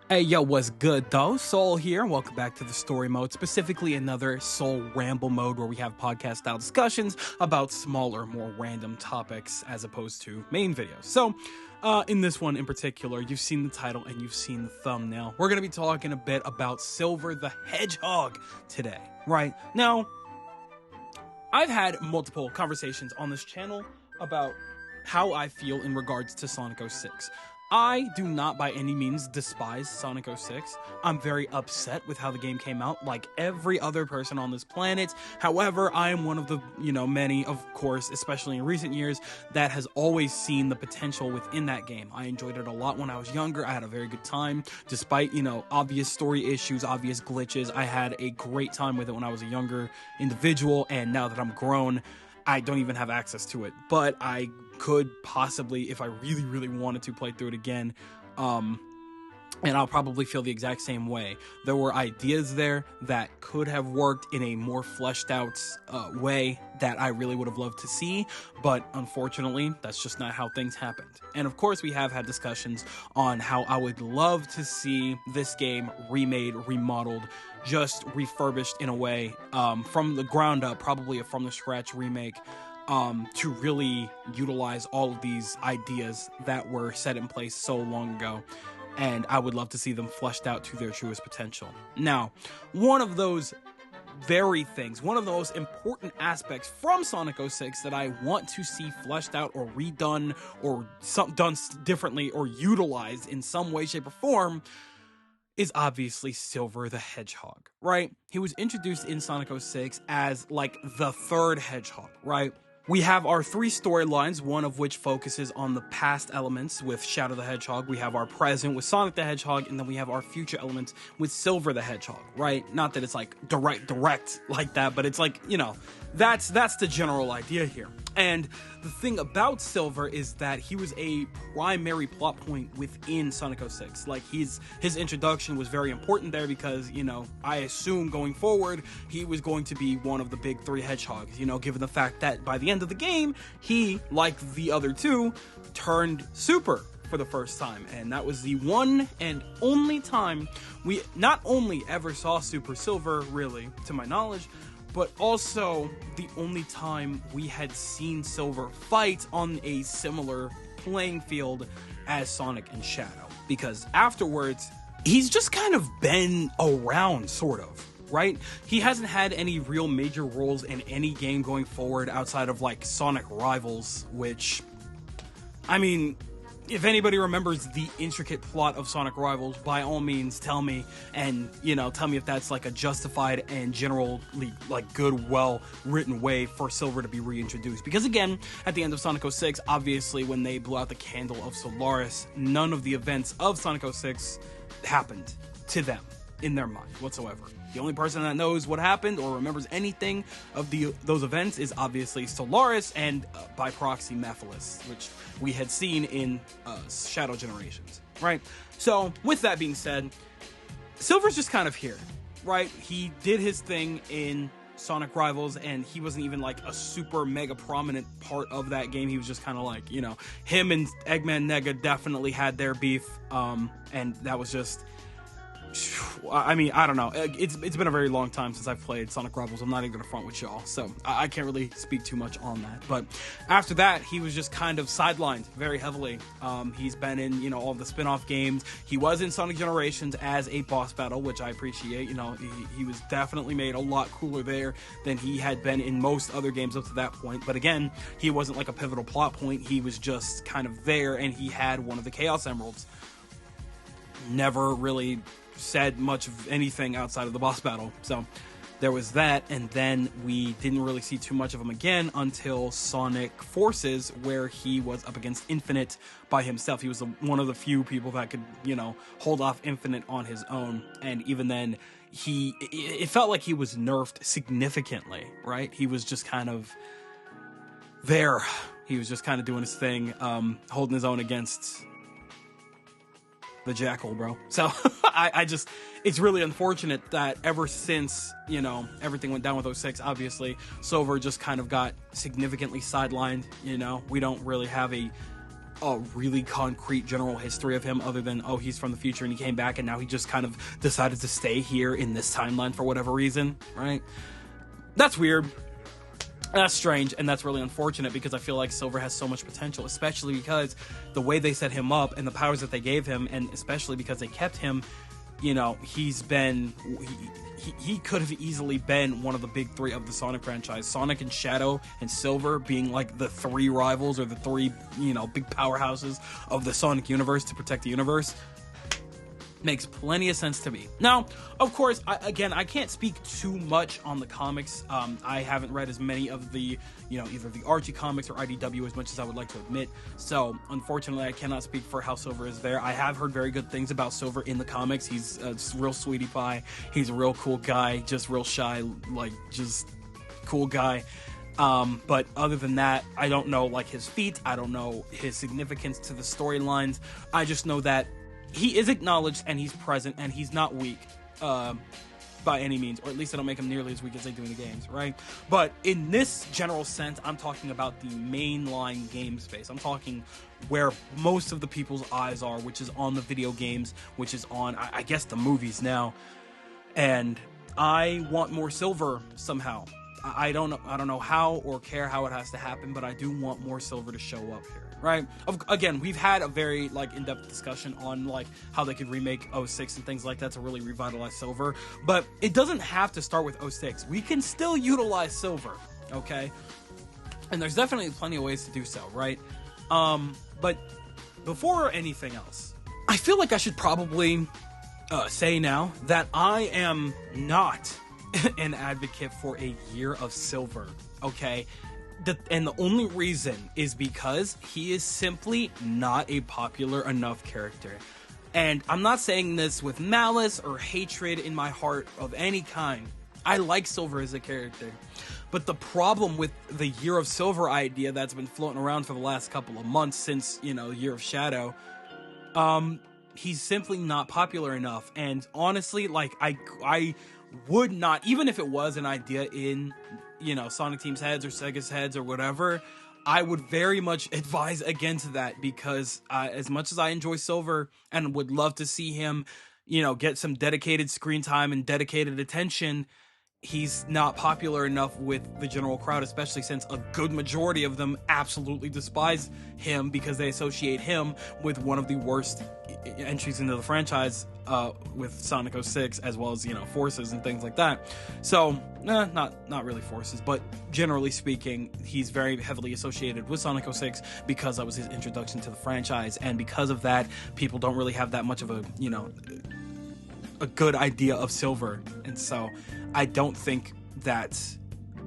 Hey yo, what's good though? Soul here. Welcome back to the story mode, specifically another Soul Ramble mode where we have podcast style discussions about smaller, more random topics as opposed to main videos. So, in this one in particular, you've seen the title and you've seen the thumbnail. We're going to be talking a bit about Silver the Hedgehog today, right? Now, I've had multiple conversations on this channel about how I feel in regards to Sonic 06. I do not by any means despise Sonic 06. I'm very upset with how the game came out, like every other person on this planet. However, I am one of the, many, of course, especially in recent years, that has always seen the potential within that game. I enjoyed it a lot when I was younger. I had a very good time. Despite, obvious story issues, obvious glitches, I had a great time with it when I was a younger individual, and now that I'm grown, I don't even have access to it, but I could possibly, if I really, really wanted to, play through it again, and I'll probably feel the exact same way. There were ideas there that could have worked in a more fleshed out way that I really would have loved to see, but unfortunately, that's just not how things happened. And of course, we have had discussions on how I would love to see this game remade, remodeled, just refurbished in a way, from the ground up, probably a from the scratch remake, to really utilize all of these ideas that were set in place so long ago. And I would love to see them fleshed out to their truest potential. Now, one of those very things, one of the most important aspects from Sonic 06 that I want to see fleshed out or redone or done differently or utilized in some way, shape, or form is obviously Silver the Hedgehog, right? He was introduced in Sonic 06 as like the third Hedgehog, right? We have our three storylines, one of which focuses on the past elements with Shadow the Hedgehog. We have our present with Sonic the Hedgehog, and then we have our future elements with Silver the Hedgehog, right? Not that it's like direct like that, but it's like, that's the general idea here. And the thing about Silver is that he was a primary plot point within Sonic 06. Like, his introduction was very important there because, I assume going forward, he was going to be one of the big three hedgehogs, given the fact that by the end of the game, he, like the other two, turned super for the first time. And that was the one and only time we not only ever saw Super Silver, really, to my knowledge, but also the only time we had seen Silver fight on a similar playing field as Sonic and Shadow. Because afterwards, he's just kind of been around, sort of, right? He hasn't had any real major roles in any game going forward outside of, like, Sonic Rivals, which, I mean, if anybody remembers the intricate plot of Sonic Rivals, by all means, tell me, and, tell me if that's, like, a justified and generally, like, good, well-written way for Silver to be reintroduced. Because, again, at the end of Sonic 06, obviously, when they blew out the candle of Solaris, none of the events of Sonic 06 happened to them in their mind whatsoever. The only person that knows what happened or remembers anything of those events is obviously Solaris and, by proxy, Mephiles, which we had seen in Shadow Generations, right? So, with that being said, Silver's just kind of here, right? He did his thing in Sonic Rivals, and he wasn't even like a super mega prominent part of that game. He was just kind of like, him and Eggman Nega definitely had their beef, and that was just... I mean, I don't know. It's been a very long time since I've played Sonic Rivals. I'm not even going to front with y'all, so I can't really speak too much on that. But after that, he was just kind of sidelined very heavily. He's been in, all the spin-off games. He was in Sonic Generations as a boss battle, which I appreciate. He was definitely made a lot cooler there than he had been in most other games up to that point. But again, he wasn't like a pivotal plot point. He was just kind of there, and he had one of the Chaos Emeralds. Never really said much of anything outside of the boss battle, so there was that. And then we didn't really see too much of him again until Sonic Forces, where he was up against Infinite by himself. He was one of the few people that could, hold off Infinite on his own, and even then, it felt like he was nerfed significantly, right? He was just kind of there. He was just kind of doing his thing, holding his own against the Jackal, bro. So it's really unfortunate that ever since, everything went down with 06, obviously, Silver just kind of got significantly sidelined. We don't really have a a really concrete general history of him other than, oh, he's from the future and he came back and now he just kind of decided to stay here in this timeline for whatever reason, right? That's weird. That's strange, and that's really unfortunate because I feel like Silver has so much potential, especially because the way they set him up and the powers that they gave him, and especially because they kept him, you know, he could have easily been one of the big three of the Sonic franchise. Sonic and Shadow and Silver being like the three rivals or the three, you know, big powerhouses of the Sonic universe to protect the universe. Makes plenty of sense to me. Now, of course, I can't speak too much on the comics. I haven't read as many of the, you know, either the Archie comics or IDW as much as I would like to admit. So, unfortunately, I cannot speak for how Silver is there. I have heard very good things about Silver in the comics. He's a real sweetie pie. He's a real cool guy, just real shy, like, just cool guy. But other than that, I don't know, like, his feat. I don't know his significance to the storylines. I just know that he is acknowledged and he's present and he's not weak by any means, or at least I don't make him nearly as weak as they do in the games, right? But in this general sense, I'm talking about the mainline game space. I'm talking where most of the people's eyes are, which is on the video games, which is on, I guess, the movies now. And I want more Silver somehow. I don't know how or care how it has to happen, but I do want more Silver to show up here. Right? Again, we've had a very, like, in-depth discussion on, like, how they could remake 06 and things like that to really revitalize Silver. But it doesn't have to start with 06. We can still utilize Silver, okay? And there's definitely plenty of ways to do so, right? But before anything else, I feel like I should probably say now that I am not an advocate for a year of Silver, okay? And the only reason is because he is simply not a popular enough character. And I'm not saying this with malice or hatred in my heart of any kind. I like Silver as a character. But the problem with the Year of Silver idea that's been floating around for the last couple of months since, you know, Year of Shadow, he's simply not popular enough. And honestly, like, I would not, even if it was an idea in, you know, Sonic Team's heads or Sega's heads or whatever, I would very much advise against that because as much as I enjoy Silver and would love to see him, you know, get some dedicated screen time and dedicated attention, he's not popular enough with the general crowd, especially since a good majority of them absolutely despise him because they associate him with one of the worst entries into the franchise with Sonic 06, as well as, you know, Forces and things like that. So, not really Forces, but generally speaking, he's very heavily associated with Sonic 06 because that was his introduction to the franchise, and because of that, people don't really have that much of a, you know, a good idea of Silver. And so I don't think that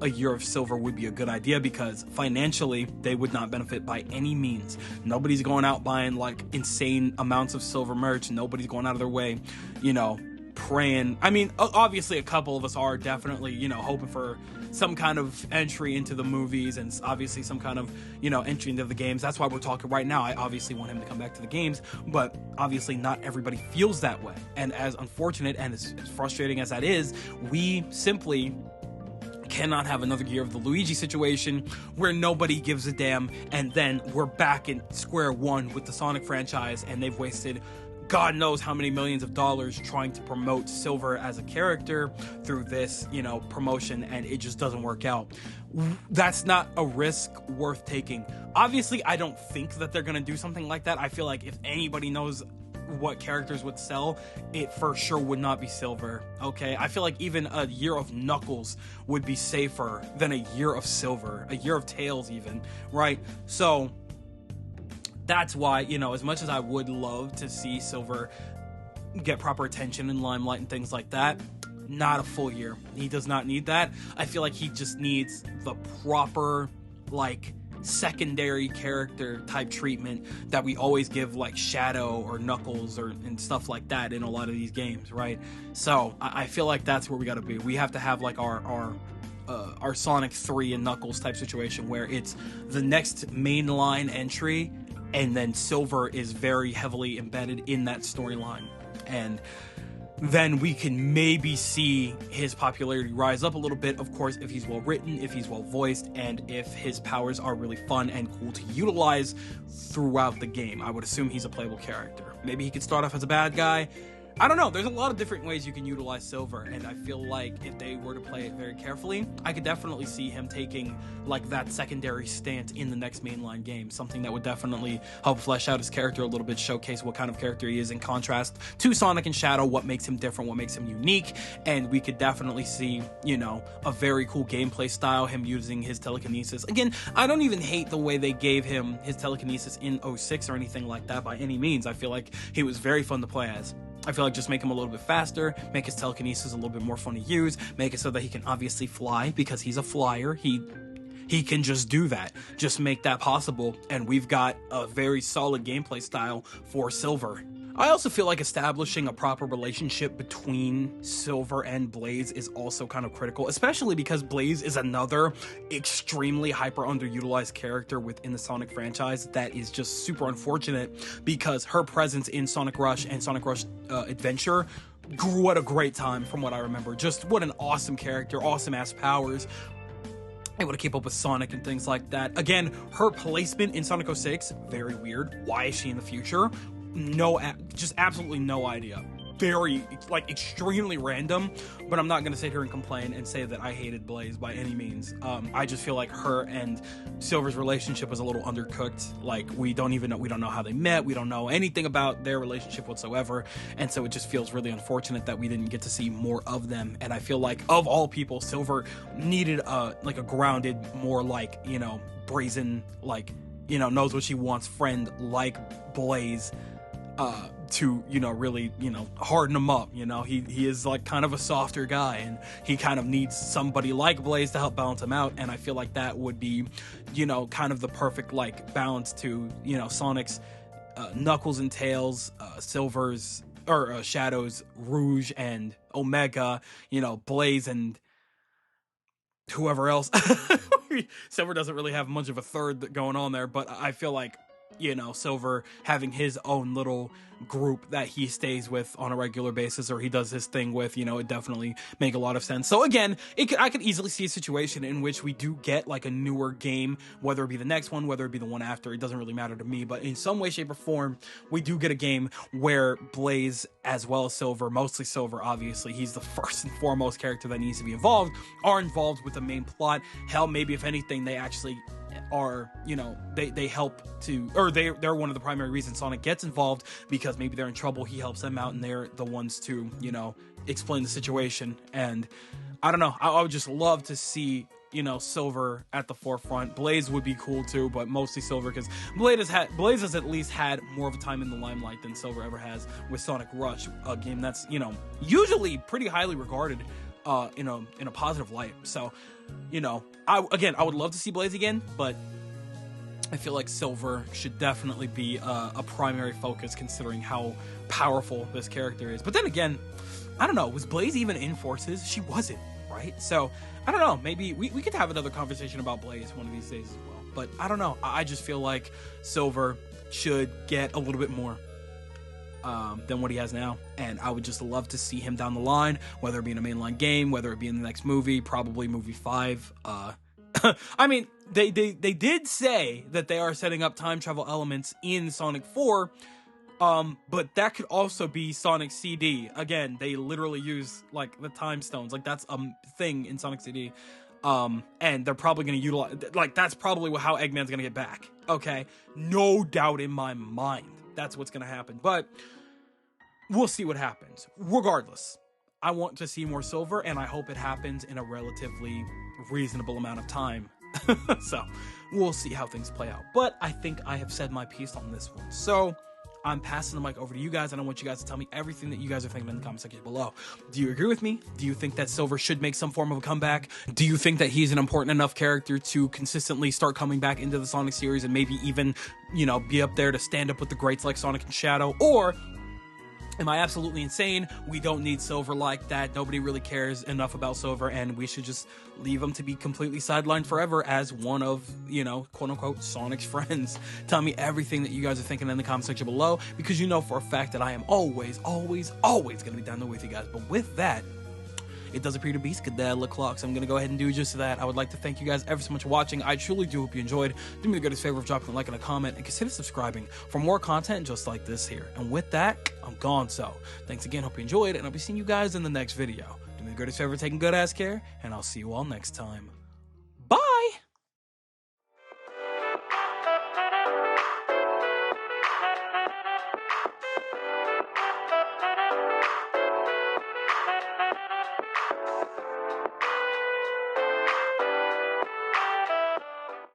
a Year of Silver would be a good idea because financially they would not benefit by any means. Nobody's going out buying like insane amounts of Silver merch. Nobody's going out of their way, you know, praying. I mean, obviously a couple of us are definitely, you know, hoping for some kind of entry into the movies and obviously some kind of, you know, entry into the games. That's why we're talking right now. I obviously want him to come back to the games, but obviously not everybody feels that way. And as unfortunate and as frustrating as that is, we simply cannot have another year of the Luigi situation where nobody gives a damn, and then we're back in square one with the Sonic franchise, and they've wasted God knows how many millions of dollars trying to promote Silver as a character through this, you know, promotion, and it just doesn't work out. That's not a risk worth taking. Obviously, I don't think that they're gonna do something like that. I feel like if anybody knows what characters would sell, it for sure would not be Silver, okay? I feel like even a year of Knuckles would be safer than a year of Silver, a year of Tails even, right? So that's why, you know, as much as I would love to see Silver get proper attention and limelight and things like that, not a full year. He does not need that. I feel like he just needs the proper, like, secondary character type treatment that we always give like Shadow or Knuckles and stuff like that in a lot of these games, right? So I feel like that's where we got to be. We have to have like our Sonic 3 and Knuckles type situation where it's the next mainline entry and then Silver is very heavily embedded in that storyline. And then we can maybe see his popularity rise up a little bit. Of course, if he's well written, if he's well voiced, and if his powers are really fun and cool to utilize throughout the game. I would assume he's a playable character. Maybe he could start off as a bad guy. I don't know. There's a lot of different ways you can utilize Silver, and I feel like if they were to play it very carefully, I could definitely see him taking like that secondary stance in the next mainline game. Something that would definitely help flesh out his character a little bit, showcase what kind of character he is in contrast to Sonic and Shadow, what makes him different, what makes him unique, and we could definitely see, you know, a very cool gameplay style, him using his telekinesis. Again, I don't even hate the way they gave him his telekinesis in 06 or anything like that by any means. I feel like he was very fun to play as. I feel like just make him a little bit faster, make his telekinesis a little bit more fun to use, make it so that he can obviously fly because he's a flyer. He can just do that. Just make that possible, and we've got a very solid gameplay style for Silver. I also feel like establishing a proper relationship between Silver and Blaze is also kind of critical, especially because Blaze is another extremely hyper underutilized character within the Sonic franchise that is just super unfortunate because her presence in Sonic Rush and Sonic Rush Adventure grew at a great time from what I remember. Just what an awesome character, awesome ass powers, able to keep up with Sonic and things like that. Again, her placement in Sonic 06, very weird. Why is she in the future? No, just absolutely no idea. Very, like, extremely random, but I'm not going to sit here and complain and say that I hated Blaze by any means. I just feel like her and Silver's relationship was a little undercooked. Like, we don't know how they met, we don't know anything about their relationship whatsoever, and so it just feels really unfortunate that we didn't get to see more of them. And I feel like, of all people, Silver needed a grounded, more like, you know, brazen, like, you know, knows what she wants friend like Blaze, to, you know, really, you know, harden him up. You know, he is like kind of a softer guy, and he kind of needs somebody like Blaze to help balance him out. And I feel like that would be, you know, kind of the perfect like balance to, you know, Sonic's Knuckles and Tails, Silver's or Shadow's Rouge and Omega, you know, Blaze and whoever else. Silver doesn't really have much of a third going on there, but I feel like, you know, Silver having his own little group that he stays with on a regular basis, or he does his thing with, you know, it definitely make a lot of sense. So again, I could easily see a situation in which we do get like a newer game, whether it be the next one, whether it be the one after, it doesn't really matter to me, but in some way, shape, or form, we do get a game where Blaze, as well as Silver, mostly Silver, obviously, he's the first and foremost character that needs to be involved, are involved with the main plot. Hell, maybe if anything, they actually are, you know, they help to, or they're one of the primary reasons Sonic gets involved, because maybe they're in trouble, he helps them out, and they're the ones to, you know, explain the situation. And I don't know, I would just love to see, you know, Silver at the forefront. Blaze would be cool too, but mostly Silver, because Blaze has at least had more of a time in the limelight than Silver ever has with Sonic Rush, a game that's, you know, usually pretty highly regarded in a positive light. So, you know, I would love to see Blaze again, but I feel like Silver should definitely be a primary focus, considering how powerful this character is. But then again, I don't know, was Blaze even in Forces? She wasn't, right? So I don't know, maybe we could have another conversation about Blaze one of these days as well. But I don't know, I just feel like Silver should get a little bit more than what he has now, and I would just love to see him down the line, whether it be in a mainline game, whether it be in the next movie, probably movie 5. I mean, they did say that they are setting up time travel elements in Sonic 4, but that could also be Sonic CD. Again, they literally use like the time stones, like that's a thing in Sonic CD. And they're probably going to utilize, like, that's probably how Eggman's going to get back. Okay, no doubt in my mind that's what's going to happen, but we'll see what happens. Regardless, I want to see more Silver, and I hope it happens in a relatively reasonable amount of time. So we'll see how things play out, but I think I have said my piece on this one. So I'm passing the mic over to you guys, and I want you guys to tell me everything that you guys are thinking in the comment section below. Do you agree with me? Do you think that Silver should make some form of a comeback? Do you think that he's an important enough character to consistently start coming back into the Sonic series, and maybe even, you know, be up there to stand up with the greats like Sonic and Shadow? Or Am I absolutely insane? We don't need Silver like that. Nobody really cares enough about Silver, and we should just leave him to be completely sidelined forever as one of, you know, quote-unquote Sonic's friends. Tell me everything that you guys are thinking in the comment section below, because you know for a fact that I am always going to be down there with you guys. But with that, it does appear to be Skadella Clock, so I'm going to go ahead and do just that. I would like to thank you guys ever so much for watching. I truly do hope you enjoyed. Do me the greatest favor of dropping a like and a comment, and consider subscribing for more content just like this here. And with that, I'm gone. So thanks again, hope you enjoyed, and I'll be seeing you guys in the next video. Do me the greatest favor of taking good ass care, and I'll see you all next time. Bye!